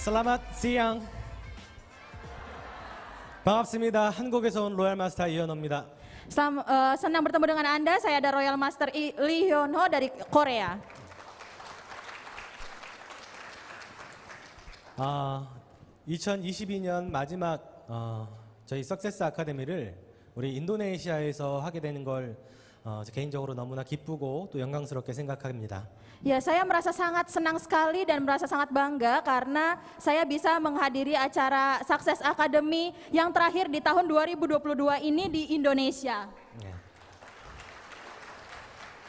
Selamat siang. 반갑습니다. 한국에서 온 로얄 마스터 이현호입니다. Senang bertemu dengan Anda, saya ada Royal Master Lee Hyun-ho dari Korea. 2022년 마지막 저희 석세스 아카데미를 우리 인도네시아에서 하게 되는 걸 개인적으로 너무나 기쁘고 또 영광스럽게 생각합니다. Ya, saya merasa sangat senang sekali dan merasa sangat bangga karena saya bisa menghadiri acara Success Academy yang terakhir di tahun 2022 ini di Indonesia.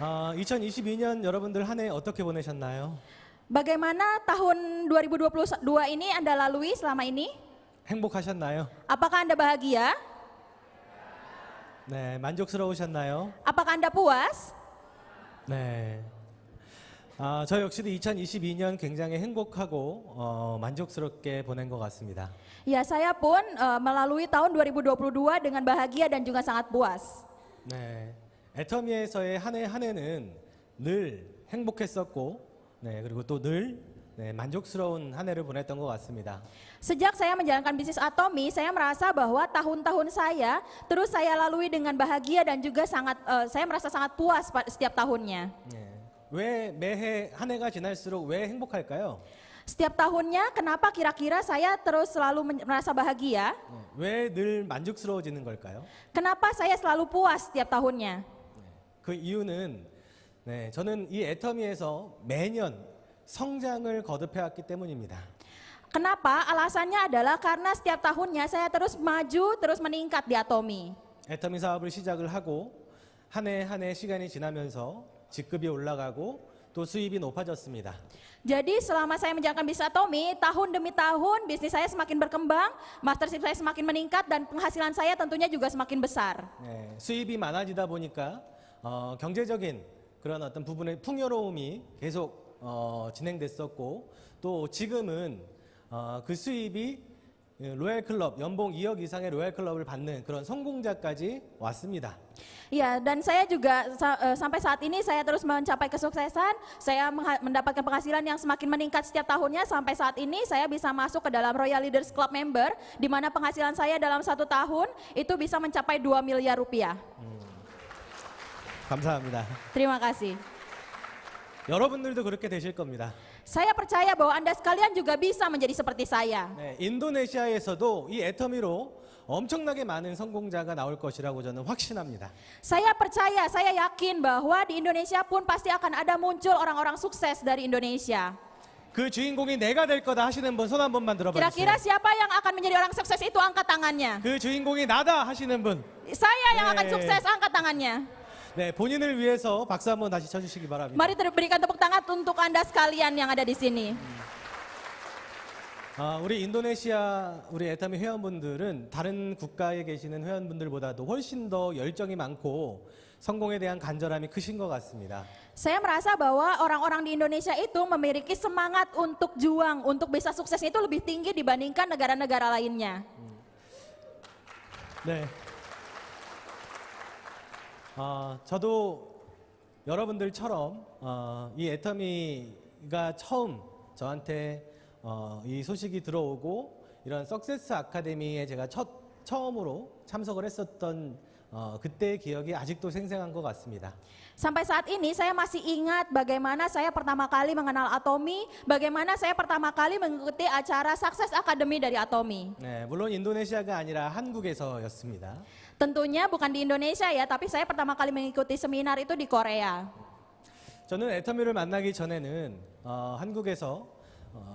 2022년 여러분들 한 해 어떻게 보내셨나요? Bagaimana tahun 2022 ini Anda lalui selama ini? 행복하셨나요? Apakah Anda bahagia? 네, 만족스러우셨나요? Apakah Anda puas? 네. 저 역시도 2022년 굉장히 행복하고 만족스럽게 보낸 것 같습니다. Ya, saya pun melalui tahun 2022 dengan bahagia dan juga sangat puas. 네, 애터미에서의 한 해는 늘 행복했었고, 네, 그리고 또 늘 만족스러운 한 해를 보냈던 것 같습니다. Sejak saya menjalankan bisnis Atomi, saya merasa bahwa tahun-tahun saya terus saya lalui dengan bahagia dan juga saya merasa sangat puas setiap tahunnya. 네, 왜 매해 한 해가 지날수록 왜 행복할까요? Setiap tahunnya, kenapa kira-kira saya terus selalu merasa bahagia? 왜 늘 만족스러워지는 걸까요? Kenapa saya selalu puas setiap tahunnya? 그 이유는 저는 이 애터미에서 매년 성장을 거듭해왔기 때문입니다. Kenapa? Alasannya adalah karena setiap tahunnya saya terus maju, terus meningkat di Atomi. 애터미 사업을 시작을 하고 한 해 한 해 시간이 지나면서 직급이 올라가고 또 수입이 높아졌습니다. Jadi selama saya menjalankan bisnis Atomi, tahun demi tahun bisnis saya semakin berkembang, mastership saya semakin meningkat dan penghasilan saya tentunya juga semakin besar. 네, 수입이 많아지다 보니까 경제적인 그런 어떤 부분의 풍요로움이 계속 진행됐었고 또 지금은 그 수입이 로얄 클럽 연봉 2억 이상의 로얄 클럽을 받는 그런 성공자까지 왔습니다. Ya, dan saya juga sampai saat ini saya terus mencapai kesuksesan, saya mendapatkan penghasilan yang semakin meningkat setiap tahunnya sampai saat ini saya bisa masuk ke dalam Royal Leaders Club member di mana penghasilan saya dalam 1 tahun itu bisa mencapai 2 miliar rupiah. 감사합니다. Terima kasih. 여러분들도 그렇게 되실 겁니다. Saya percaya bahwa Anda sekalian juga bisa menjadi seperti saya. 네, 인도네시아에서도 이 애터미로 엄청나게 많은 성공자가 나올 것이라고 저는 확신합니다. Saya percaya, saya yakin bahwa di Indonesia pun pasti akan ada muncul orang-orang sukses dari Indonesia. 그 주인공이 내가 될 거다 하시는 분 손 한 번만 들어봐 주세요. Kira-kira siapa yang akan menjadi orang sukses itu angkat tangannya. 그 주인공이 나다 하시는 분. Saya yang akan 네. sukses, angkat tangannya. 네, 본인을 위해서 박수 한번 다시 쳐주시기 바랍니다. Mari berikan tepuk tangan untuk Anda sekalian yang ada di sini. 우리 인도네시아 우리 애터미 회원분들은 다른 국가에 계시는 회원분들보다도 훨씬 더 열정이 많고 성공에 대한 간절함이 크신 것 같습니다. Saya merasa bahwa orang-orang di Indonesia itu memiliki semangat untuk juang, untuk bisa sukses itu lebih tinggi dibandingkan negara-negara lainnya. 네. 저도 여러분들처럼 이 애터미가 처음 저한테 이 소식이 들어오고 이런 석세스 아카데미에 제가 처음으로 참석을 했었던 그때의 기억이 아직도 생생한 것 같습니다. Sampai saat ini saya masih ingat bagaimana saya pertama kali mengenal Atomi, bagaimana saya pertama kali mengikuti acara Success Academy dari Atomi. 네, 물론 인도네시아가 아니라 한국에서였습니다. Tentunya bukan di Indonesia ya, tapi saya pertama kali mengikuti seminar itu di Korea. 저는 애터미를 만나기 전에는 한국에서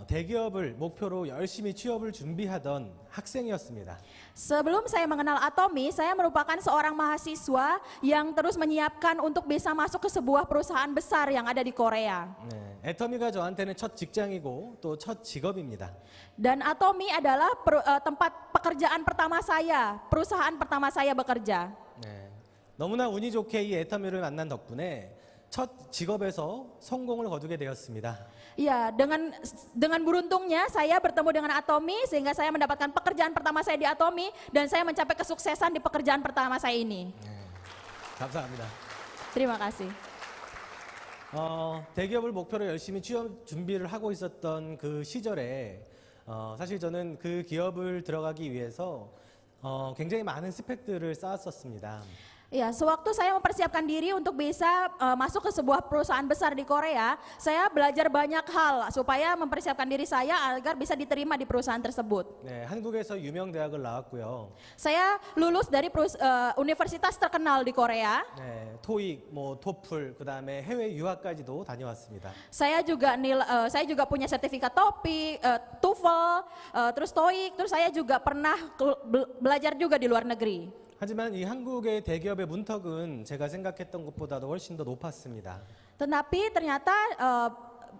대기업을 목표로 열심히 취업을 준비하던 학생이었습니다. Sebelum saya mengenal Atomi, saya merupakan seorang mahasiswa yang terus menyiapkan untuk bisa masuk ke sebuah perusahaan besar yang ada di Korea. 네, 애터미가 저한테는 첫 직장이고 또 첫 직업입니다. Dan Atomi adalah tempat pekerjaan pertama saya, perusahaan pertama saya bekerja. 네, 너무나 운이 좋게 이 애터미를 만난 덕분에 첫 직업에서 성공을 거두게 되었습니다. Ya, dengan beruntungnya saya bertemu dengan Atomi sehingga saya mendapatkan pekerjaan pertama saya di Atomi dan saya mencapai kesuksesan di pekerjaan pertama saya ini. 네, 감사합니다. Terima kasih. 대기업을 목표로 열심히 취업 준비를 하고 있었던 그 시절에 사실 저는 그 기업을 들어가기 위해서 굉장히 많은 스펙들을 쌓았었습니다. Ya, sewaktu saya mempersiapkan diri untuk bisa masuk ke sebuah perusahaan besar di Korea, saya belajar banyak hal supaya mempersiapkan diri saya agar bisa diterima di perusahaan tersebut. 네, 한국에서 유명 대학을 나왔고요. Saya lulus dari universitas terkenal di Korea. 네, 토익, 뭐 토플, 그다음에 해외 유학까지도 다녀왔습니다. Saya juga punya sertifikat TOEFL, terus TOEIC, terus saya juga pernah belajar juga di luar negeri. 하지만 이 한국의 대기업의 문턱은 제가 생각했던 것보다도 훨씬 더 높았습니다. Tetapi ternyata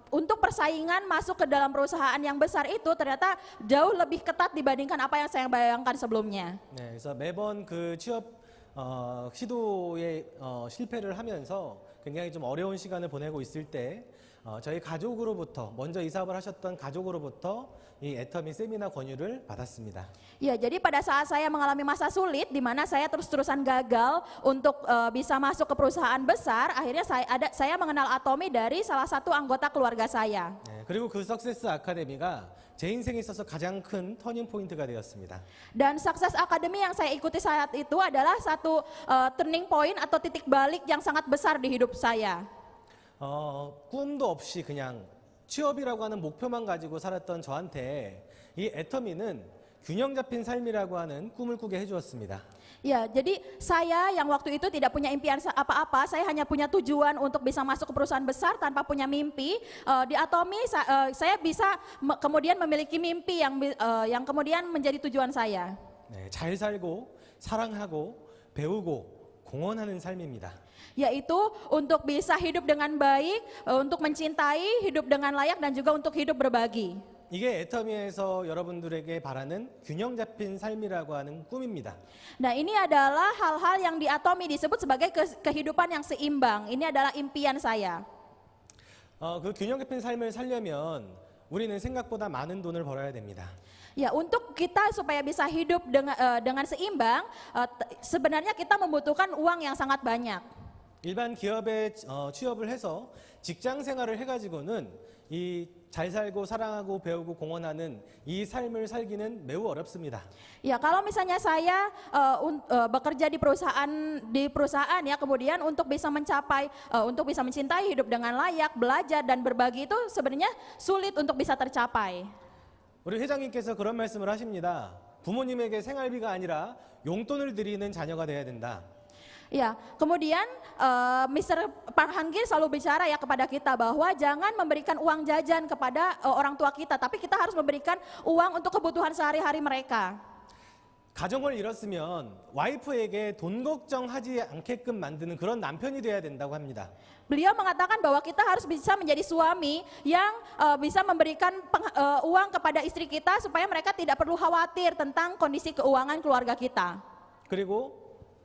untuk persaingan masuk ke dalam perusahaan yang besar itu ternyata jauh lebih ketat dibandingkan apa yang saya bayangkan sebelumnya. 네, 그래서 매번 그 취업 시도에 실패를 하면서 굉장히 좀 어려운 시간을 보내고 있을 때 저희 가족으로부터 먼저 이 사업을 하셨던 가족으로부터 이 애터미 세미나 권유를 받았습니다. Ya, jadi pada saat saya mengalami masa sulit di mana saya terus-terusan gagal untuk bisa masuk ke perusahaan besar, akhirnya saya mengenal Atomi dari salah satu anggota keluarga saya. 네, 그리고 그 석세스 아카데미가 제 인생에 있어서 가장 큰 터닝 포인트가 되었습니다. Dan Success Academy yang saya ikuti saat itu adalah satu turning point atau titik balik yang sangat besar di hidup saya. 꿈도 없이 그냥 취업이라고 하는 목표만 가지고 살았던 저한테 이 애터미는 균형 잡힌 삶이라고 하는 꿈을 꾸게 해주었습니다. Ya, jadi saya yang waktu itu tidak punya impian apa-apa, saya hanya punya tujuan untuk bisa masuk ke perusahaan besar tanpa punya mimpi. Di Atomi saya bisa kemudian memiliki mimpi yang kemudian menjadi tujuan saya. 네, 잘 살고 사랑하고 배우고 공헌하는 삶입니다. Yaitu untuk bisa hidup dengan baik, untuk mencintai, hidup dengan layak dan juga untuk hidup berbagi. 이게 애터미에서 여러분들에게 바라는 균형 잡힌 삶이라고 하는 꿈입니다. Nah, ini adalah hal-hal yang di Atomi disebut sebagai kehidupan yang seimbang. Ini adalah impian saya. 그 균형 잡힌 삶을 살려면 우리는 생각보다 많은 돈을 벌어야 됩니다. Ya, untuk kita supaya bisa hidup dengan seimbang, sebenarnya kita membutuhkan uang yang sangat banyak. 일반 기업에 취업을 해서 직장 생활을 해가지고는 이 잘 살고 사랑하고 배우고 공헌하는 이 삶을 살기는 매우 어렵습니다. Ya, kalau misalnya saya bekerja di perusahaan ya, kemudian untuk bisa mencintai, hidup dengan layak, belajar dan berbagi itu sebenarnya sulit untuk bisa tercapai. 우리 회장님께서 그런 말씀을 하십니다. 부모님에게 생활비가 아니라 용돈을 드리는 자녀가 돼야 된다. Ya, kemudian Mr. Park Han-gi selalu bicara ya kepada kita bahwa jangan memberikan uang jajan kepada orang tua kita, tapi kita harus memberikan uang untuk kebutuhan sehari-hari mereka. 가정을 잃었으면 와이프에게 돈 걱정하지 않게끔 만드는 그런 남편이 돼야 된다고 합니다. Beliau mengatakan bahwa kita harus bisa menjadi suami yang bisa memberikan uang kepada istri kita supaya mereka tidak perlu khawatir tentang kondisi keuangan keluarga kita. 그리고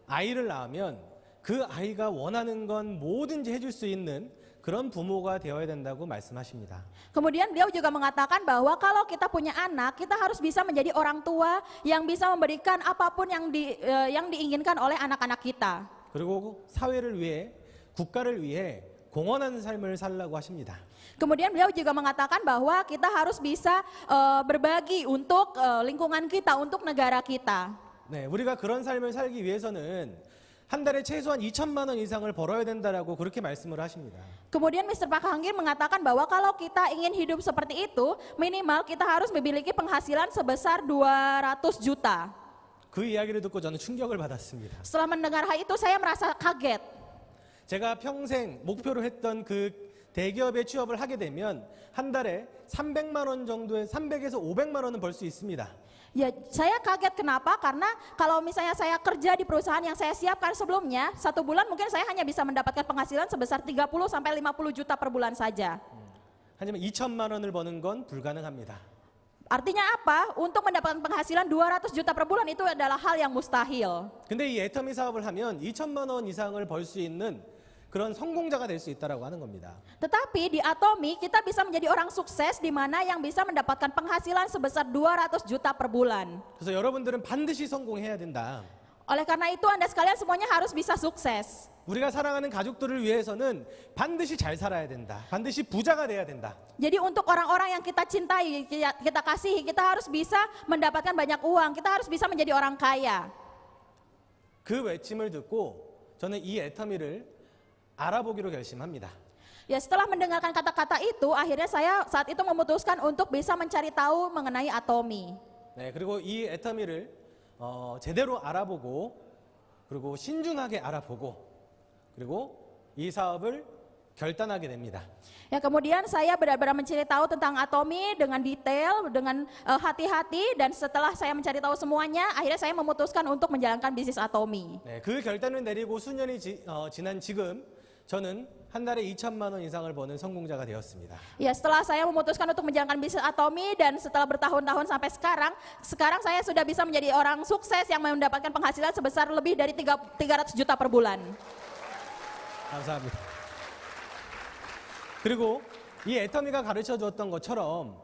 아이를 낳으면 그 아이가 원하는 건 뭐든지 해줄 수 있는 그런 부모가 되어야 된다고 말씀하십니다. Kemudian beliau juga mengatakan bahwa kalau kita punya anak, kita harus bisa menjadi orang tua yang bisa memberikan apapun yang diinginkan oleh anak-anak kita. 그리고 사회를 위해, 국가를 위해 공헌하는 삶을 살라고 하십니다. Kemudian beliau juga mengatakan bahwa kita harus bisa berbagi untuk lingkungan kita, untuk negara kita. 네, 우리가 그런 삶을 살기 위해서는 한 달에 최소한 2천만 원 이상을 벌어야 된다라고 그렇게 말씀을 하십니다. Kemudian Mr. Park Han-gi mengatakan bahwa kalau kita ingin hidup seperti itu, minimal kita harus memiliki penghasilan sebesar 200 juta. 그 이야기를 듣고 저는 충격을 받았습니다. Setelah mendengar hal itu saya merasa kaget. 제가 평생 목표로 했던 그 대기업에 취업을 하게 되면 한 달에 300만 원 정도의 300에서 500만 원은 벌 수 있습니다. Ya, saya kaget kenapa? Karena kalau misalnya saya kerja di perusahaan yang saya siapkan sebelumnya, satu bulan mungkin saya hanya bisa mendapatkan penghasilan sebesar 30 sampai 50 juta per bulan saja. 하지만 2천만 원을 버는 건 불가능합니다. Artinya apa? Untuk mendapatkan penghasilan 200 juta per bulan itu adalah hal yang mustahil. 근데 이 애터미 사업을 하면 2천만 원 이상을 벌 수 있는 그런 성공자가 될 수 있다라고 하는 겁니다. Tetapi di Atomi kita bisa menjadi orang sukses di mana yang bisa mendapatkan penghasilan sebesar 200 juta per bulan. 그래서 여러분들은 반드시 성공해야 된다. Oleh karena itu Anda sekalian semuanya harus bisa sukses. 우리가 사랑하는 가족들을 위해서는 반드시 잘 살아야 된다. 반드시 부자가 돼야 된다. Jadi untuk orang-orang yang kita cintai, kita kasihi, kita harus bisa mendapatkan banyak uang, kita harus bisa menjadi orang kaya. 그 외침을 듣고 저는 이 애터미를 알아보기로 결심합니다. Ya setelah mendengarkan kata-kata itu, akhirnya saya saat itu memutuskan untuk bisa mencari tahu mengenai Atomy. 네, 그리고 이 애터미를 제대로 알아보고 그리고 신중하게 알아보고 그리고 이 사업을 결단하게 됩니다. Ya kemudian saya benar-benar mencari tahu tentang Atomy dengan detail, dengan hati-hati, dan setelah saya mencari tahu semuanya, akhirnya saya memutuskan untuk menjalankan bisnis Atomy. 네, 그 결단을 내리고 수년이 지난 지금 저는 한 달에 2천만 원 이상을 버는 성공자가 되었습니다. Ya setelah saya memutuskan untuk menjalankan bisnis Atomy dan setelah bertahun-tahun sampai sekarang saya sudah bisa menjadi orang sukses yang mendapatkan penghasilan sebesar lebih dari 300 juta per bulan. 감사합니다. 그리고 이 애터미가 가르쳐 주었던 것처럼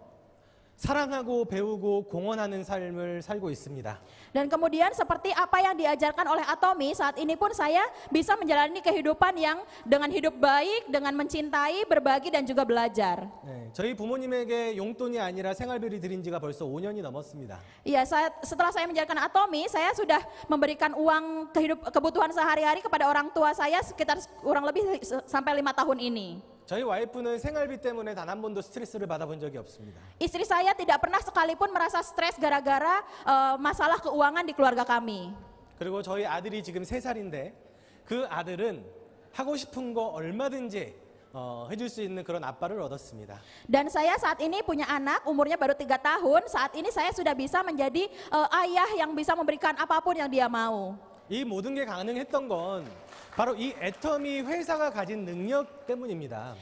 사랑하고 배우고 공헌하는 삶을 살고 있습니다. Dan kemudian seperti apa yang diajarkan oleh Atomy, saat ini pun saya bisa menjalani kehidupan yang dengan hidup baik, dengan mencintai, berbagi dan juga belajar. 네, 저희 부모님에게 용돈이 아니라 생활비를 드린 지가 벌써 5년이 넘었습니다. Iya, setelah saya menjalankan Atomy, saya sudah memberikan uang kebutuhan sehari-hari kepada orang tua saya sekitar kurang lebih sampai 5 tahun ini. 저희 와이프는 생활비 때문에 단 한 번도 스트레스를 받아본 적이 없습니다. Istri saya tidak pernah sekalipun merasa stres gara-gara masalah keuangan di keluarga kami. 그리고 저희 아들이 지금 3살인데 그 아들은 하고 싶은 거 얼마든지 해줄 수 있는 그런 아빠를 얻었습니다. Dan saya saat ini punya anak, umurnya baru 3 tahun, saat ini saya sudah bisa menjadi ayah yang bisa memberikan apapun yang dia mau. 이 모든 게 가능했던 건 바로 이 애터미 회사가 가진 능력 때문입니다.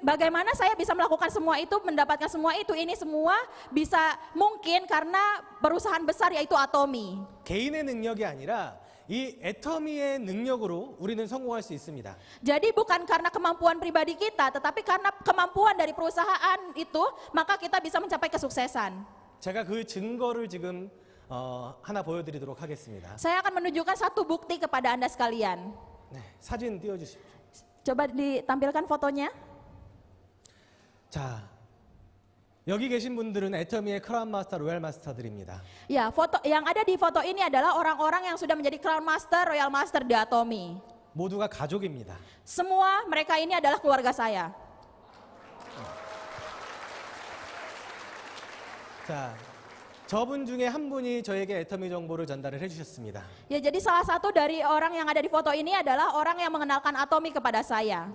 Bagaimana saya bisa melakukan semua itu, mendapatkan semua itu, ini semua bisa mungkin karena perusahaan besar yaitu Atomy. 개인의 능력이 아니라 이 애터미의 능력으로 우리는 성공할 수 있습니다. Jadi bukan karena kemampuan pribadi kita, tetapi karena kemampuan dari perusahaan itu, maka kita bisa mencapai kesuksesan. 제가 그 증거를 지금 하나 보여드리도록 하겠습니다. Saya akan menunjukkan satu bukti kepada Anda sekalian. 네, 사진 띄워주십시오. Coba ditampilkan fotonya. 자, 여기 계신 분들은 애터미의 크라운 마스터, 로얄 마스터들입니다. Ya, foto yang ada di foto ini adalah orang-orang yang sudah menjadi Crown Master, Royal Master di Atomy. 모두가 가족입니다. Semua mereka ini adalah keluarga saya. 자, 저분 중에 한 분이 저에게 애터미 정보를 전달을 해주셨습니다. Ya, jadi salah satu dari orang yang ada di foto ini adalah orang yang mengenalkan Atomy kepada saya.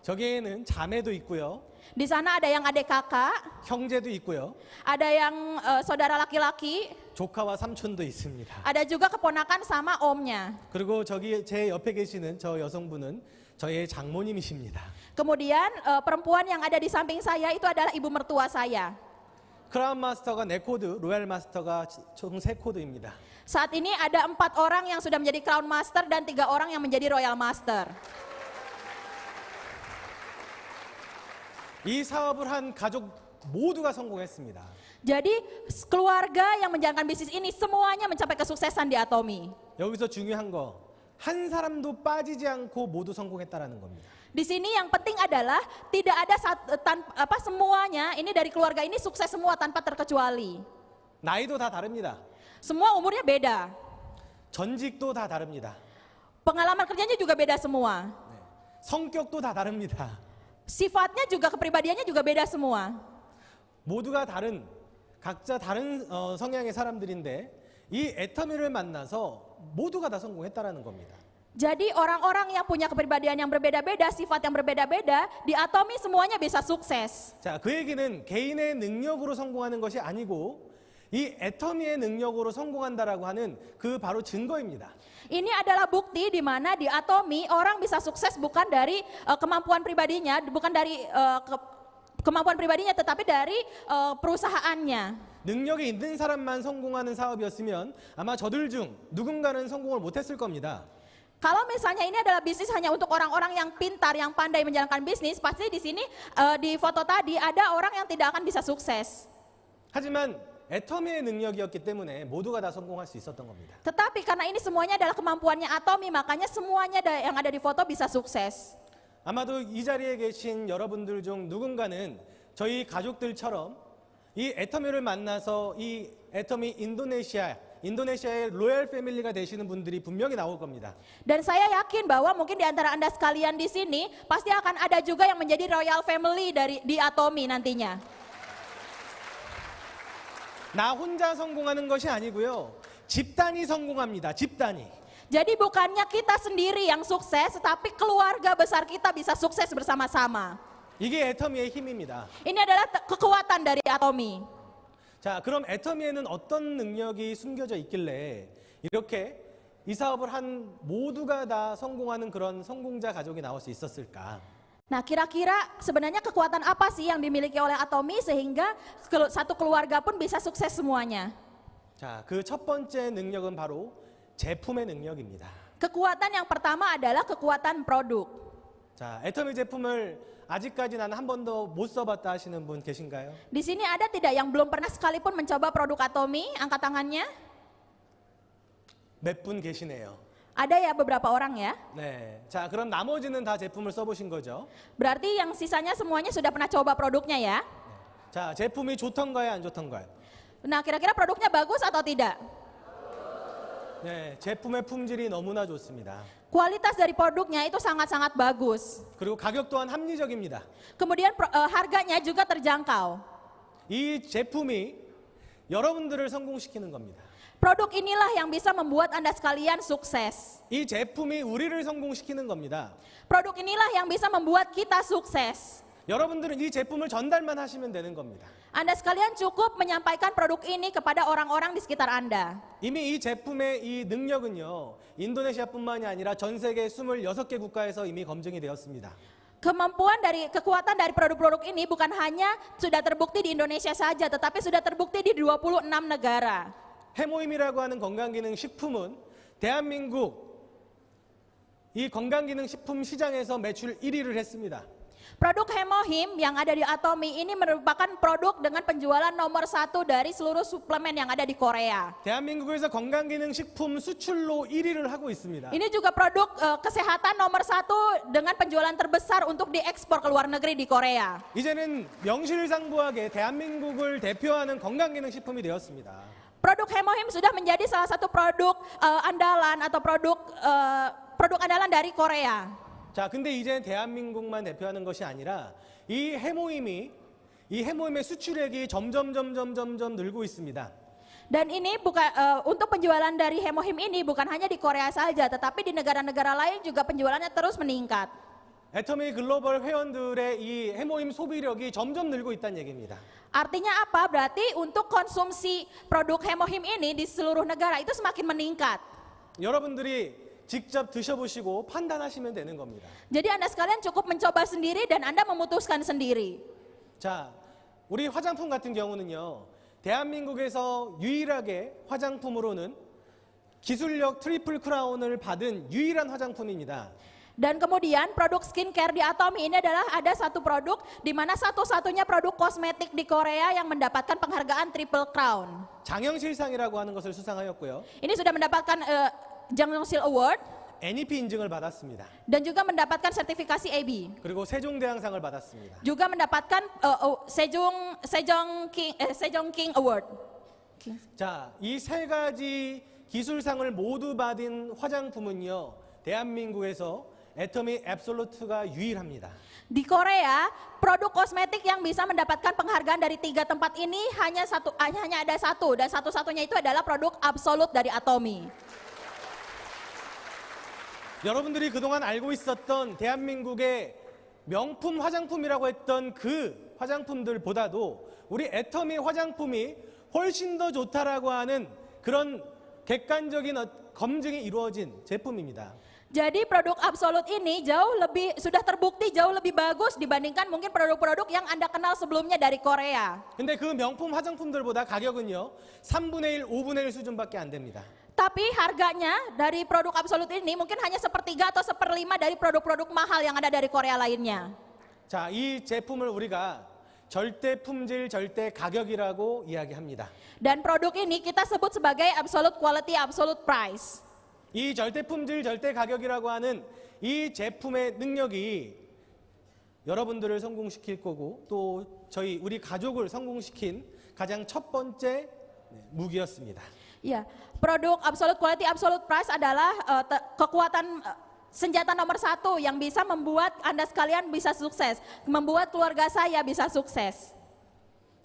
저기에는 자매도 있고요, Di sana ada yang adik kakak, 형제도 있고요, ada yang saudara laki-laki, 조카와 삼촌도 있습니다. ada juga keponakan sama omnya. 그리고 저기 제 옆에 계시는 저 여성분은 저의 장모님이십니다. Kemudian perempuan yang ada di samping saya itu adalah ibu mertua saya. 크라운 마스터가 4코드, 로얄 마스터가 총 3코드입니다. Saat ini ada 4 orang yang sudah menjadi Crown Master dan 3 orang yang menjadi Royal Master. 이 사업을 한 가족 모두가 성공했습니다. Jadi keluarga yang menjalankan bisnis ini semuanya mencapai kesuksesan di Atomy. 여기서 중요한 거, 한 사람도 빠지지 않고 모두 성공했다라는 겁니다. Di sini yang penting adalah tidak ada semuanya ini dari keluarga ini sukses semua tanpa terkecuali. 나이도 다 다릅니다. Semua umurnya beda. 전직도 다 다릅니다. Pengalaman kerjanya juga beda semua. 성격도 다 다릅니다. Sifatnya juga, kepribadiannya juga beda semua. 모두가 각자 다른 성향의 사람들인데 이 애터미를 만나서 모두가 다 성공했다라는 겁니다. Jadi orang-orang yang punya kepribadian yang berbeda-beda, sifat yang berbeda-beda, di Atomy semuanya bisa sukses. 자, 그 얘기는 개인의 능력으로 성공하는 것이 아니고 이 애터미의 능력으로 성공한다라고 하는 그 바로 증거입니다. Ini adalah bukti di mana di Atomy orang bisa sukses bukan dari kemampuan pribadinya, bukan dari kemampuan pribadinya, tetapi dari perusahaannya. 능력이 있는 사람만 성공하는 사업이었으면 아마 저들 중 누군가는 성공을 못했을 겁니다. Kalau misalnya ini adalah bisnis hanya untuk orang-orang yang pintar, yang pandai menjalankan bisnis, pasti di sini di foto tadi ada orang yang tidak akan bisa sukses. 하지만 애터미의 능력이었기 때문에 모두가 다 성공할 수 있었던 겁니다. Tetapi karena ini semuanya adalah kemampuannya Atomy, makanya semuanya yang ada di foto bisa sukses. 아마도 이 자리에 계신 여러분들 중 누군가는 저희 가족들처럼 이 애터미를 만나서 이 애터미 인도네시아의 로얄 패밀리가 되시는 분들이 분명히 나올 겁니다. Dan saya yakin bahwa mungkin di antara Anda sekalian di sini pasti akan ada juga yang menjadi royal family di Atomy nantinya. 나 혼자 성공하는 것이 아니고요. 집단이 성공합니다. 집단이. Jadi bukannya kita sendiri yang sukses, tetapi keluarga besar kita bisa sukses bersama-sama. 이게 애터미의 힘입니다. Ini adalah kekuatan dari Atomy. 자, 그럼 애터미에는 어떤 능력이 숨겨져 있길래 이렇게 이 사업을 한 모두가 다 성공하는 그런 성공자 가족이 나올 수 있었을까? Nah, kira-kira sebenarnya kekuatan apa sih yang dimiliki oleh Atomy sehingga satu keluarga pun bisa sukses semuanya? 자, 그 첫 번째 능력은 바로 제품의 능력입니다. Kekuatan yang pertama adalah kekuatan produk. 자, 애터미 제품을 아직까지 나는 한 번도 못 써봤다 하시는 분 계신가요? Di sini ada tidak yang belum pernah sekalipun mencoba produk Atomy? Angkat tangannya. 몇 분 계시네요. Ada ya beberapa orang ya. 네, 자 그럼 나머지는 다 제품을 써보신 거죠? Berarti yang sisanya semuanya sudah pernah coba produknya ya. 자, 제품이 좋던가요, 안 좋던가요? Nah, kira-kira produknya bagus atau tidak? 네, 제품의 품질이 너무나 좋습니다. Kualitas dari produknya itu sangat-sangat bagus. 그리고 가격 또한 합리적입니다. Kemudian harganya juga terjangkau. 이 제품이 여러분들을 성공시키는 겁니다. Produk inilah yang bisa membuat Anda sekalian sukses. 이 제품이 우리를 성공시키는 겁니다. Produk inilah yang bisa membuat kita sukses. 여러분들은 이 제품을 전달만 하시면 되는 겁니다. Anda sekalian cukup menyampaikan produk ini kepada orang-orang di sekitar Anda. 이미 이 제품의 이 능력은요, 인도네시아뿐만이 아니라 전 세계 26개 국가에서 이미 검증이 되었습니다. Kekuatan dari produk-produk ini bukan hanya sudah terbukti di Indonesia saja, tetapi sudah terbukti di 26 negara. 해모임이라고 하는 건강기능식품은 대한민국 이 건강기능식품 시장에서 매출 1위를 했습니다. Produk Hemohim yang ada di Atomy ini merupakan produk dengan penjualan nomor 1 dari seluruh suplemen yang ada di Korea. 대한민국에서 건강기능식품 수출로 1위를 하고 있습니다. Ini juga produk kesehatan nomor 1 dengan penjualan terbesar untuk diekspor ke luar negeri di Korea. 이제는 명실상부하게 대한민국을 대표하는 건강기능식품이 되었습니다. Produk Hemohim sudah menjadi salah satu produk andalan atau produk andalan dari Korea. 자, 근데 이제 대한민국만 대표하는 것이 아니라 이 해모임의 수출액이 점점 늘고 있습니다. Dan ini bukan untuk penjualan dari Hemohim ini bukan hanya di Korea saja, tetapi di negara-negara lain juga penjualannya terus meningkat. 애터미 글로벌 회원들의 이 해모임 소비력이 점점 늘고 있다는 얘기입니다. Artinya apa? Berarti untuk konsumsi produk Hemohim ini di seluruh negara itu semakin meningkat. 여러분들이 직접 드셔보시고 판단하시면 되는 겁니다. Jadi Anda sekalian cukup mencoba sendiri dan Anda memutuskan sendiri. 자, 우리 화장품 같은 경우는요, 대한민국에서 유일하게 화장품으로는 기술력 트리플 크라운을 받은 유일한 화장품입니다. Dan kemudian produk skincare di Atomy ini adalah ada satu produk di mana satu-satunya produk kosmetik di Korea yang mendapatkan penghargaan Triple Crown. 장영실상이라고 하는 것을 수상하였고요. Ini sudah mendapatkan Jangsil Award NEP 인증을 받았습니다. dan juga mendapatkan sertifikasi AB. 그리고 세종대왕상을 받았습니다. Juga mendapatkan Sejong King Award. 자, 이 세 가지 기술상을 모두 받은 화장품은요, 대한민국에서 애터미 앱솔루트가 유일합니다. Di Korea, produk kosmetik yang bisa mendapatkan penghargaan dari 3 tempat ini hanya ada satu dan satu-satunya itu adalah produk absolut dari Atomy. 여러분들이 그동안 알고 있었던 대한민국의 명품 화장품이라고 했던 그 화장품들보다도 우리 애터미 화장품이 훨씬 더 좋다라고 하는 그런 객관적인 검증이 이루어진 제품입니다. Jadi produk absolut ini sudah terbukti jauh lebih bagus dibandingkan mungkin produk-produk yang Anda kenal sebelumnya dari Korea. 근데 그 명품 화장품들보다 가격은요, 3분의 1, 5분의 1 수준밖에 안 됩니다. Tapi harganya dari produk absolut ini mungkin hanya 1/3 atau 1/5 dari produk-produk mahal yang ada dari Korea lainnya. 자, 이 제품을 우리가 절대 품질, 절대 가격이라고 이야기합니다. Dan produk ini kita sebut sebagai absolute quality, absolute price. 이 절대 품질, 절대 가격이라고 하는 이 제품의 능력이 여러분들을 성공시킬 거고 또 우리 가족을 성공시킨 가장 첫 번째 무기였습니다. Ya, produk absolute quality, absolute price adalah kekuatan senjata nomor satu yang bisa membuat Anda sekalian bisa sukses, membuat keluarga saya bisa sukses.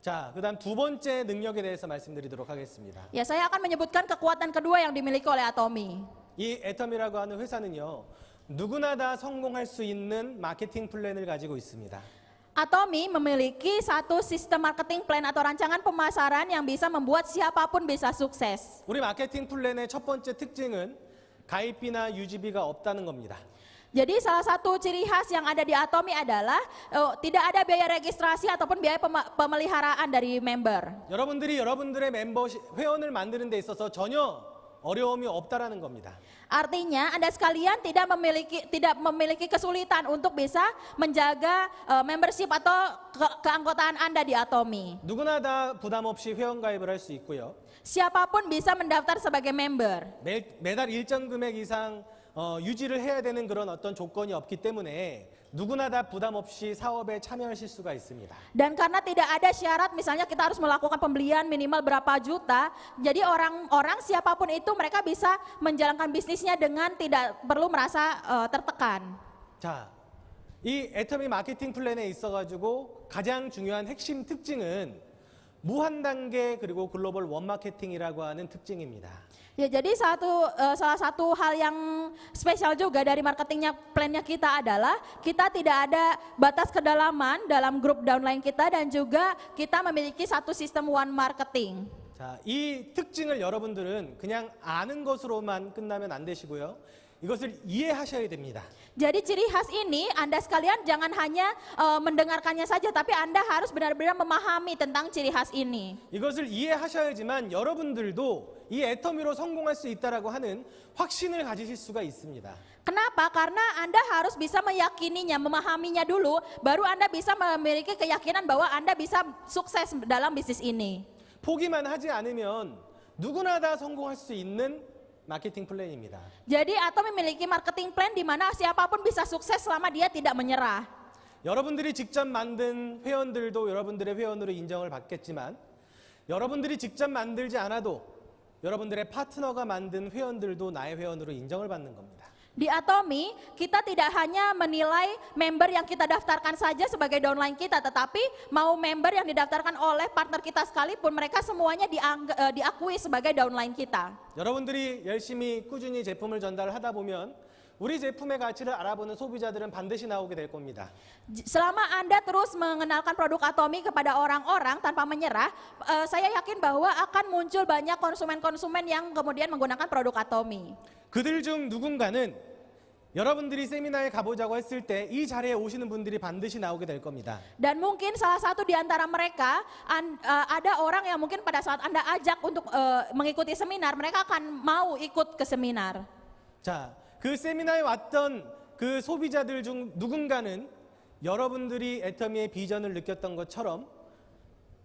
자, 그다음 두 번째 능력에 대해서 말씀드리도록 하겠습니다. Ya, saya akan menyebutkan kekuatan kedua yang dimiliki oleh Atomy. 이 애텀이라고 하는 회사는요, 누구나 다 성공할 수 있는 마케팅 플랜을 가지고 있습니다. Atomy memiliki satu sistem marketing plan atau rancangan pemasaran yang bisa membuat siapapun bisa sukses. 우리 마케팅 플랜의 첫 번째 특징은 가입비나 유지비가 없다는 겁니다. Jadi salah satu ciri khas yang ada di Atomy adalah tidak ada biaya registrasi ataupun biaya pemeliharaan dari member. 여러분들이 여러분들의 멤버십 회원을 만드는 데 있어서 전혀 어려움이 없다라는 겁니다. Artinya Anda sekalian tidak memiliki kesulitan untuk bisa menjaga membership atau keanggotaan Anda di Atomy. 누구나 다 부담 없이 회원 가입을 할 수 있고요. Siapapun bisa mendaftar sebagai member. 매달 일정 금액 이상 유지를 해야 되는 그런 어떤 조건이 없기 때문에 누구나 다 부담 없이 사업에 참여하실 수가 있습니다. Dan karena tidak ada syarat misalnya kita harus melakukan pembelian minimal berapa juta, jadi orang-orang siapapun itu mereka bisa menjalankan bisnisnya dengan tidak perlu merasa tertekan. 자, 이 애터미 마케팅 플랜에 있어가지고 가장 중요한 핵심 특징은 무한 단계 그리고 글로벌 원 마케팅이라고 하는 특징입니다. Ya, jadi salah satu hal yang spesial juga dari marketingnya plannya kita adalah kita tidak ada batas kedalaman dalam grup downline kita dan juga kita memiliki satu sistem one marketing. 자, 이 특징을 여러분들은 그냥 아는 것으로만 끝나면 안 되시고요. 이것을 이해하셔야 됩니다. Jadi ciri khas ini Anda sekalian jangan hanya mendengarkannya saja, tapi Anda harus benar-benar memahami tentang ciri khas ini. 이것을 이해하셔야지만 여러분들도 이 애터미로 성공할 수 있다라고 하는 확신을 가지실 수가 있습니다. Kenapa? Karena Anda harus bisa meyakininya, memahaminya dulu, baru Anda bisa memiliki keyakinan bahwa Anda bisa sukses dalam bisnis ini. 포기만 하지 않으면 누구나 다 성공할 수 있는 마케팅 플랜입니다. Jadi atau memiliki marketing plan di mana siapapun bisa sukses selama dia tidak menyerah. 여러분들이 직접 만든 회원들도 여러분들의 회원으로 인정을 받겠지만 여러분들이 직접 만들지 않아도 여러분들의 파트너가 만든 회원들도 나의 회원으로 인정을 받는 겁니다. Di Atomy, kita tidak hanya menilai member yang kita daftarkan saja sebagai downline kita, tetapi mau member yang didaftarkan oleh partner kita sekalipun, mereka semuanya diakui sebagai downline kita. 여러분들이 열심히 꾸준히 제품을 전달하다 보면 우리 제품의 가치를 알아보는 소비자들은 반드시 나오게 될 겁니다. Selama Anda terus mengenalkan produk Atomy kepada orang-orang tanpa menyerah, saya yakin bahwa akan muncul banyak konsumen-konsumen yang kemudian menggunakan produk Atomy. 그들 중 누군가는 여러분들이 세미나에 가보자고 했을 때 이 자리에 오시는 분들이 반드시 나오게 될 겁니다. Dan mungkin salah satu di antara mereka ada orang yang mungkin pada saat Anda ajak untuk mengikuti seminar, mereka akan mau ikut ke seminar. 자, 그 세미나에 왔던 그 소비자들 중 누군가는 여러분들이 애터미의 비전을 느꼈던 것처럼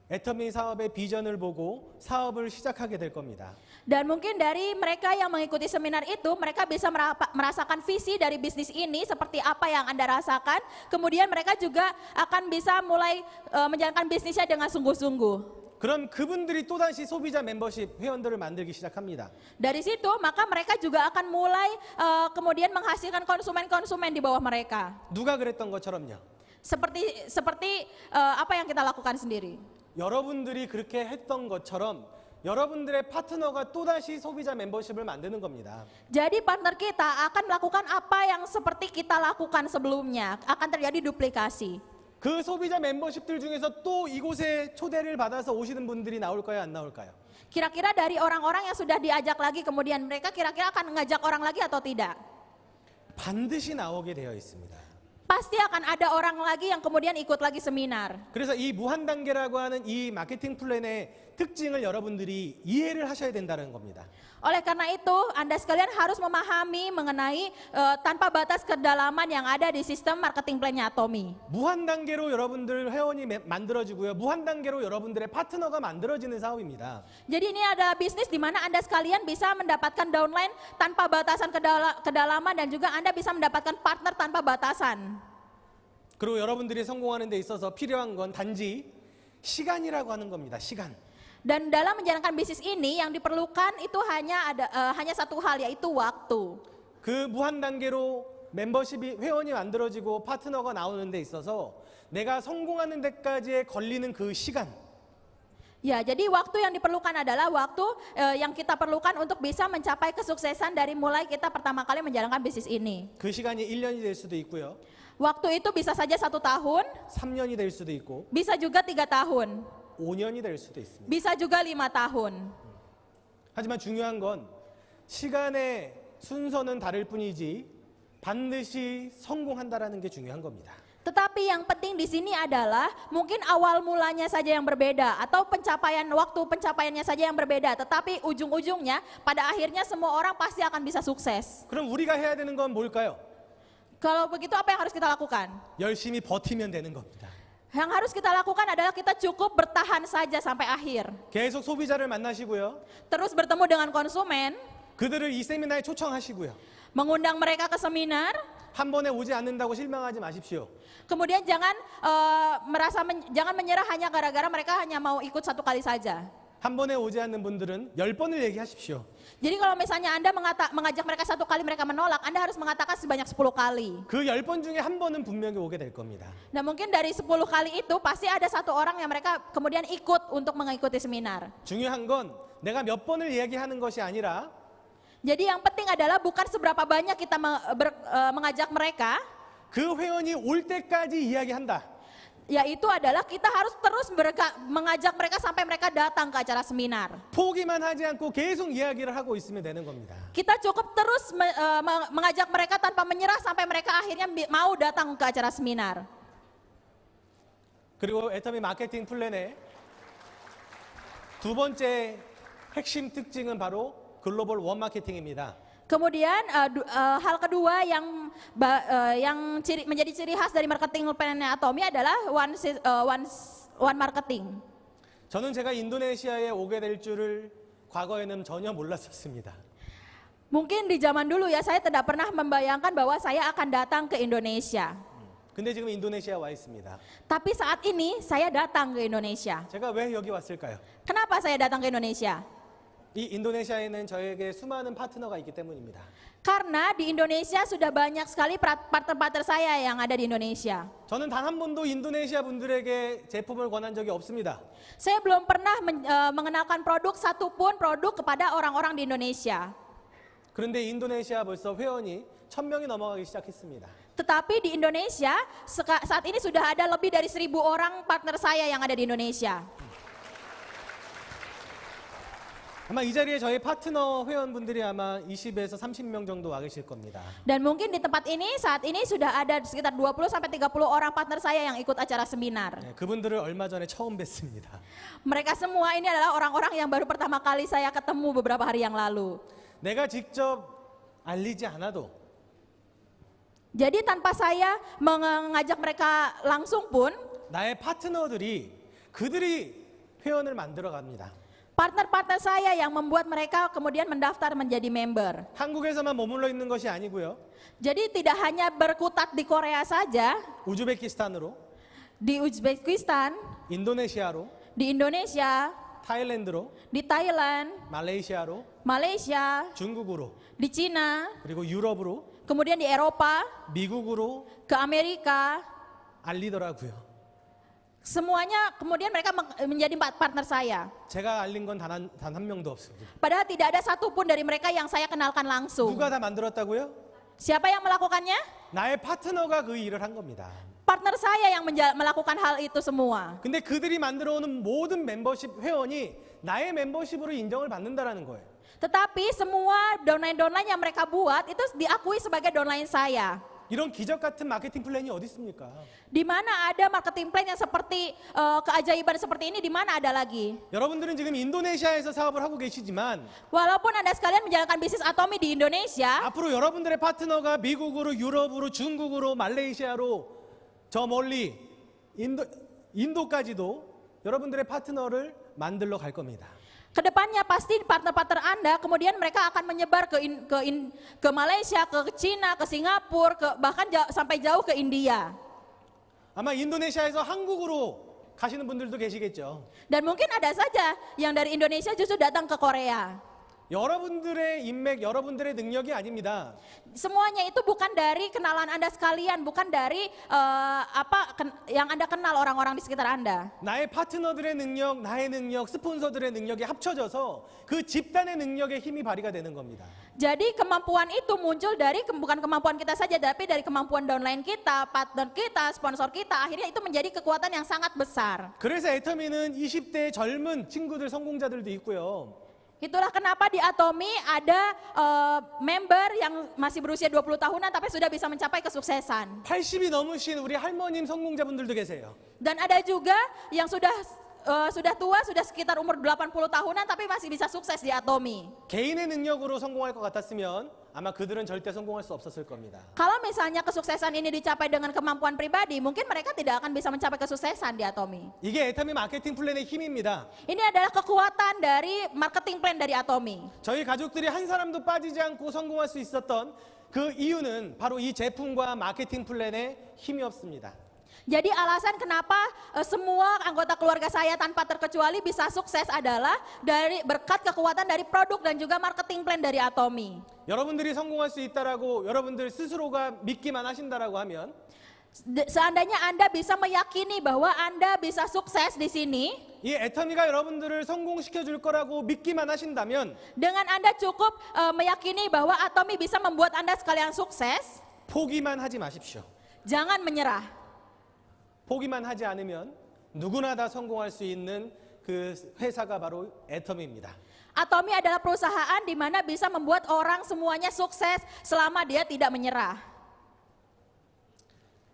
애터미 사업의 비전을 보고 사업을 시작하게 될 겁니다. Dan mungkin dari mereka yang mengikuti seminar itu, mereka bisa merasakan visi dari bisnis ini seperti apa yang Anda rasakan. Kemudian mereka juga akan bisa mulai menjalankan bisnisnya dengan sungguh-sungguh. 그럼 그분들이 또다시 소비자 멤버십 회원들을 만들기 시작합니다. Dari situ maka mereka juga akan mulai kemudian menghasilkan konsumen-konsumen di bawah mereka. 누가 그랬던 것처럼요. Seperti apa yang kita lakukan sendiri. 여러분들이 그렇게 했던 것처럼 여러분들의 파트너가 또다시 소비자 멤버십을 만드는 겁니다. Jadi partner kita akan melakukan apa yang seperti kita lakukan sebelumnya, akan terjadi duplikasi. 그 소비자 멤버십들 중에서 또 이곳에 초대를 받아서 오시는 분들이 나올까요, 안 나올까요? Kira-kira dari orang-orang yang sudah diajak lagi kemudian mereka kira-kira akan mengajak orang lagi atau tidak? 반드시 나오게 되어 있습니다. Pasti akan ada orang lagi yang kemudian ikut lagi seminar. 그래서 이 무한 단계라고 하는 이 마케팅 플랜의 특징을 여러분들이 이해를 하셔야 된다는 겁니다. Oleh karena itu, Anda sekalian harus memahami mengenai tanpa batas kedalaman yang ada di sistem marketing plan-nya Atomy. 무한 단계로 여러분들 회원이 만들어지고요. 무한 단계로 여러분들의 파트너가 만들어지는 사업입니다. Jadi ini adalah bisnis di mana Anda sekalian bisa mendapatkan downline tanpa batasan kedalaman dan juga Anda bisa mendapatkan partner tanpa batasan. 그리고 여러분들이 성공하는 데 있어서 필요한 건 단지 시간이라고 하는 겁니다. 시간. Dan dalam menjalankan bisnis ini yang diperlukan itu hanya satu hal, yaitu waktu. 그 무한 단계로 멤버십이 회원이 만들어지고 파트너가 나오는 데 있어서 내가 성공하는 데까지에 걸리는 그 시간. Ya, jadi waktu yang diperlukan adalah waktu yang kita perlukan untuk bisa mencapai kesuksesan dari mulai kita pertama kali menjalankan bisnis ini. 그 시간이 1년이 될 수도 있고요. Waktu itu bisa saja 1 tahun, 3년이 될 수도 있고 bisa juga 3 tahun, 5년이 될 수도 있습니다. bisa juga 5 tahun. 하지만 중요한 건 시간의 순서는 다를 뿐이지 반드시 성공한다라는 게 중요한 겁니다. Tetapi yang penting di sini adalah mungkin awal mulanya saja yang berbeda atau waktu pencapaiannya saja yang berbeda, tetapi ujung-ujungnya pada akhirnya semua orang pasti akan bisa sukses. 그럼 우리가 해야 되는 건 뭘까요? Kalau begitu apa yang harus kita lakukan? 열심히 버티면 되는 겁니다. Yang harus kita lakukan adalah kita cukup bertahan saja sampai akhir. 계속 소비자를 만나시고요. Terus bertemu dengan konsumen, 그들을 이 세미나에 초청하시고요. mengundang mereka ke seminar, 한 번에 오지 않는다고 실망하지 마십시오. kemudian jangan menyerah hanya gara-gara mereka hanya mau ikut 1 kali saja. 한 번에 오지 않는 분들은 10번을 얘기하십시오. Jadi kalau misalnya Anda mengajak mereka 1 kali mereka menolak, Anda harus mengatakan sebanyak 10 kali. 그 10번 중에 한 번은 분명히 오게 될 겁니다. Nah mungkin dari 10 kali itu pasti ada 1 orang yang mereka kemudian ikut untuk mengikuti seminar. 중요한 건 내가 몇 번을 얘기하는 것이 아니라 Jadi yang penting adalah bukan seberapa banyak kita mengajak mereka, 그 회원이 올 때까지 이야기한다. yaitu adalah kita harus terus mengajak mereka sampai mereka datang ke acara seminar. 포기만 하지 않고 계속 이야기를 하고 있으면 되는 겁니다. Kita cukup terus mengajak mereka tanpa menyerah sampai mereka akhirnya mau datang ke acara seminar. 그리고 애터미 마케팅 플랜의 두 번째 핵심 특징은 바로 글로벌 원 마케팅입니다. Kemudian hal kedua yang menjadi ciri khas dari marketing plan Atomy adalah one marketing. 저는 제가 인도네시아에 오게 될 줄을 과거에는 전혀 몰랐었습니다. Mungkin di zaman dulu ya saya tidak pernah membayangkan bahwa saya akan datang ke Indonesia. 근데 지금 인도네시아 와 있습니다. Tapi saat ini saya datang ke Indonesia. 제가 왜 여기 왔을까요? Kenapa saya datang ke Indonesia? 이 인도네시아에는 저에게 수많은 파트너가 있기 때문입니다. Karena di Indonesia sudah banyak sekali partner-partner saya yang ada di Indonesia. 저는 단 한 번도 인도네시아 분들에게 제품을 권한 적이 없습니다. Saya belum pernah mengenalkan satupun produk kepada orang-orang di Indonesia. 그런데 인도네시아 벌써 회원이 1000명이 넘어가기 시작했습니다. Tetapi di Indonesia saat ini sudah ada lebih dari 1000 orang partner saya yang ada di Indonesia. 아마 이 자리에 저희 파트너 회원분들이 아마 20에서 30명 정도 와 계실 겁니다. Dan mungkin di tempat ini saat ini sudah ada sekitar 20 sampai 30 orang partner saya yang ikut acara seminar. 네, 그분들을 얼마 전에 처음 뵀습니다. Mereka semua ini adalah orang-orang yang baru pertama kali saya ketemu beberapa hari yang lalu. 내가 직접 알리지 않아도 Jadi tanpa saya mengajak mereka langsung pun, 나의 파트너들이 그들이 회원을 만들어 갑니다. partner-partner saya yang membuat mereka kemudian mendaftar menjadi member. 한국에서만 머물러 있는 것이 아니고요. Jadi tidak hanya berkutat di Korea saja, 우즈베키스탄으로, di Uzbekistan, 인도네시아로, di Indonesia, 타일랜드로, di Thailand, 말레이시아로, Malaysia, 중국으로, di Cina, 그리고 유럽으로, kemudian di Eropa, 미국으로 ke Amerika. 알리더라고요. Semuanya kemudian mereka menjadi partner saya. 제가 알린 건 단 한 명도 없습니다. Padahal tidak ada satupun dari mereka yang saya kenalkan langsung. 누가 다 만들었다고요? Siapa yang melakukannya? 나의 파트너가 그 일을 한 겁니다. Partner saya yang melakukan hal itu semua. 근데 그들이 만들어 오는 모든 멤버십 회원이 나의 멤버십으로 인정을 받는다라는 거예요. Tetapi semua downline yang mereka buat itu diakui sebagai downline saya. 이런 기적 같은 마케팅 플랜이 어디 있습니까? Di mana ada marketing plan yang seperti keajaiban seperti ini, di mana ada lagi? 여러분들은 지금 인도네시아에서 사업을 하고 계시지만 Walaupun Anda sekalian menjalankan bisnis Atomi di Indonesia, 앞으로 여러분들의 파트너가 미국으로, 유럽으로, 중국으로, 말레이시아로 저 멀리 인도까지도 여러분들의 파트너를 만들러 갈 겁니다. kedepannya pasti partner-partner Anda kemudian mereka akan menyebar ke Malaysia, ke Cina, ke Singapura, bahkan sampai jauh ke India. 아마 인도네시아에서 한국으로 가시는 분들도 계시겠죠. Dan mungkin ada saja yang dari Indonesia justru datang ke Korea. 여러분들의 인맥, 여러분들의 능력이 아닙니다. Semuanya itu bukan dari kenalan Anda sekalian, bukan dari yang Anda kenal orang-orang di sekitar Anda. 나의 파트너들의 능력, 나의 능력, 스폰서들의 능력이 합쳐져서 그 집단의 능력의 힘이 발휘가 되는 겁니다. Jadi kemampuan itu muncul dari bukan kemampuan kita saja, tapi dari kemampuan downline kita, partner kita, sponsor kita. Akhirnya itu menjadi kekuatan yang sangat besar. 그래서 애터미는 20대 젊은 친구들, 성공자들도 있고요. Itulah kenapa di Atomi ada member yang masih berusia 20 tahunan tapi sudah bisa mencapai kesuksesan. 80이 넘으신 우리 할머님 성공자분들도 계세요. Dan ada juga yang sudah tua, sudah sekitar umur 80 tahunan tapi masih bisa sukses di Atomi. 개인의 능력으로 성공할 것 같았으면 아마 그들은 절대 성공할 수 없었을 겁니다. Kalau misalnya kesuksesan ini dicapai dengan kemampuan pribadi, mungkin mereka tidak akan bisa mencapai kesuksesan di Atomi. 이게 애터미 마케팅 플랜의 힘입니다. Ini adalah kekuatan dari marketing plan dari Atomi. 저희 가족들이 한 사람도 빠지지 않고 성공할 수 있었던 그 이유는 바로 이 제품과 마케팅 플랜의 힘이 없습니다. Jadi alasan kenapa semua anggota keluarga saya tanpa terkecuali bisa sukses adalah dari berkat kekuatan dari produk dan juga marketing plan dari Atomi. 여러분들이 성공할 수 있다라고 여러분들 스스로가 믿기만 하신다라고 하면 Seandainya Anda bisa meyakini bahwa Anda bisa sukses di sini, 이 애터미가 여러분들을 성공시켜 줄 거라고 믿기만 하신다면 dengan Anda cukup meyakini bahwa Atomi bisa membuat Anda sekalian sukses, 포기만 하지 마십시오. jangan menyerah. 포기만 하지 않으면 누구나 다 성공할 수 있는 그 회사가 바로 애터미입니다. Atomi adalah perusahaan di mana bisa membuat orang semuanya sukses selama dia tidak menyerah.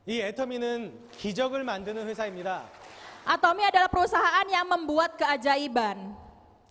이 애터미는 기적을 만드는 회사입니다. Atomi adalah perusahaan yang membuat keajaiban.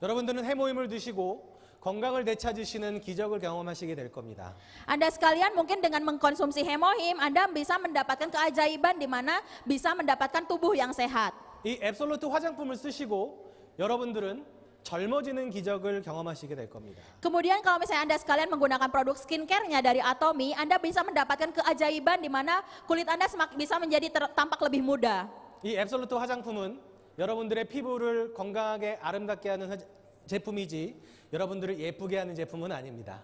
여러분들은 해모임을 드시고 건강을 되찾으시는 기적을 경험하시게 될 겁니다. Anda sekalian mungkin dengan mengkonsumsi hemohim, Anda bisa mendapatkan keajaiban di mana bisa mendapatkan tubuh yang sehat. 이 앱솔루트 화장품을 쓰시고 여러분들은 젊어지는 기적을 경험하시게 될 겁니다. Kemudian kalau misalnya Anda sekalian menggunakan produk skincare-nya dari Atomi, Anda bisa mendapatkan keajaiban di mana kulit Anda bisa menjadi tampak lebih muda. 이 앱솔루트 화장품은 여러분들의 피부를 건강하게 아름답게 하는 제품이지 여러분들을 예쁘게 하는 제품은 아닙니다.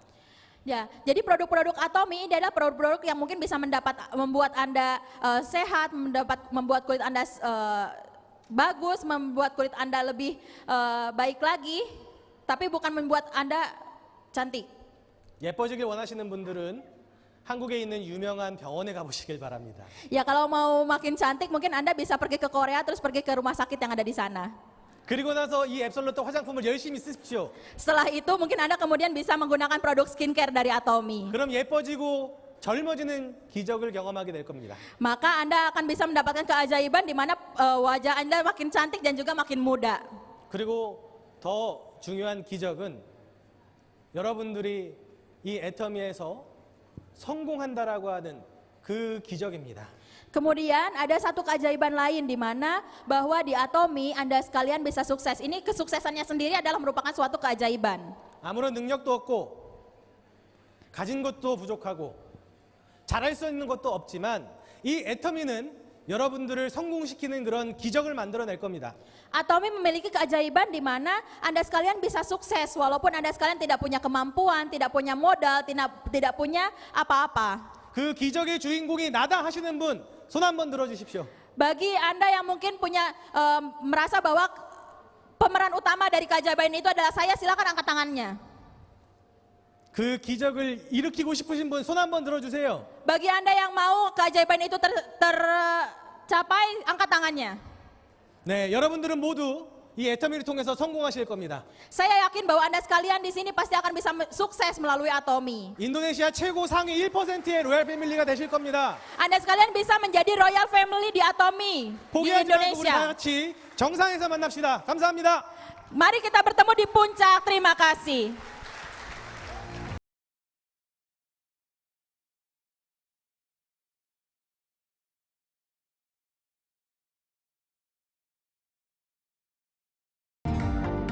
Ya, jadi produk-produk Atomi ini adalah produk-produk yang mungkin bisa membuat Anda sehat, membuat kulit Anda bagus, membuat kulit Anda lebih baik lagi, tapi bukan membuat Anda cantik. 예뻐지길 원하시는 분들은 한국에 있는 유명한 병원에 가보시길 바랍니다. Ya, kalau mau makin cantik mungkin Anda bisa pergi ke Korea terus pergi ke rumah sakit yang ada di sana. 그리고 나서 이 앱솔루트 화장품을 열심히 쓰십시오. Setelah itu mungkin Anda kemudian bisa menggunakan produk skincare dari Atomi. 그럼 예뻐지고 젊어지는 기적을 경험하게 될 겁니다. Maka Anda akan bisa mendapatkan keajaiban di mana wajah Anda makin cantik dan juga makin muda. 그리고 더 중요한 기적은 여러분들이 이 애터미에서 성공한다라고 하는 그 기적입니다. Kemudian ada satu keajaiban lain di mana bahwa di Atomi Anda sekalian bisa sukses. Ini kesuksesannya sendiri adalah merupakan suatu keajaiban. 아무런 능력도 없고 가진 것도 부족하고 잘할 수 있는 것도 없지만 이 애터미는 여러분들을 성공시키는 그런 기적을 만들어낼 겁니다. Atomi memiliki keajaiban di mana Anda sekalian bisa sukses walaupun Anda sekalian tidak punya kemampuan, tidak punya modal, tidak punya apa-apa. 그 기적의 주인공이 나다 하시는 분 손 한번 들어주십시오. Bagi Anda yang mungkin punya merasa bahwa pemeran utama dari keajaiban itu adalah saya, silakan angkat tangannya. 그 기적을 일으키고 싶으신 분 손 한번 들어주세요. Bagi Anda yang mau keajaiban itu tercapai, angkat tangannya. 네, 여러분들은 모두 이 애터미를 통해서 성공하실 겁니다. Saya yakin bahwa Anda sekalian di sini pasti akan bisa sukses melalui Atomi. 인도네시아 최고 상위 1%의 로얄 패밀리가 되실 겁니다. Anda sekalian bisa menjadi royal family di Atomi di 포기하지 말고 우리 다 Indonesia. 같이 정상에서 만납시다. 감사합니다. Mari kita bertemu di puncak. Terima kasih.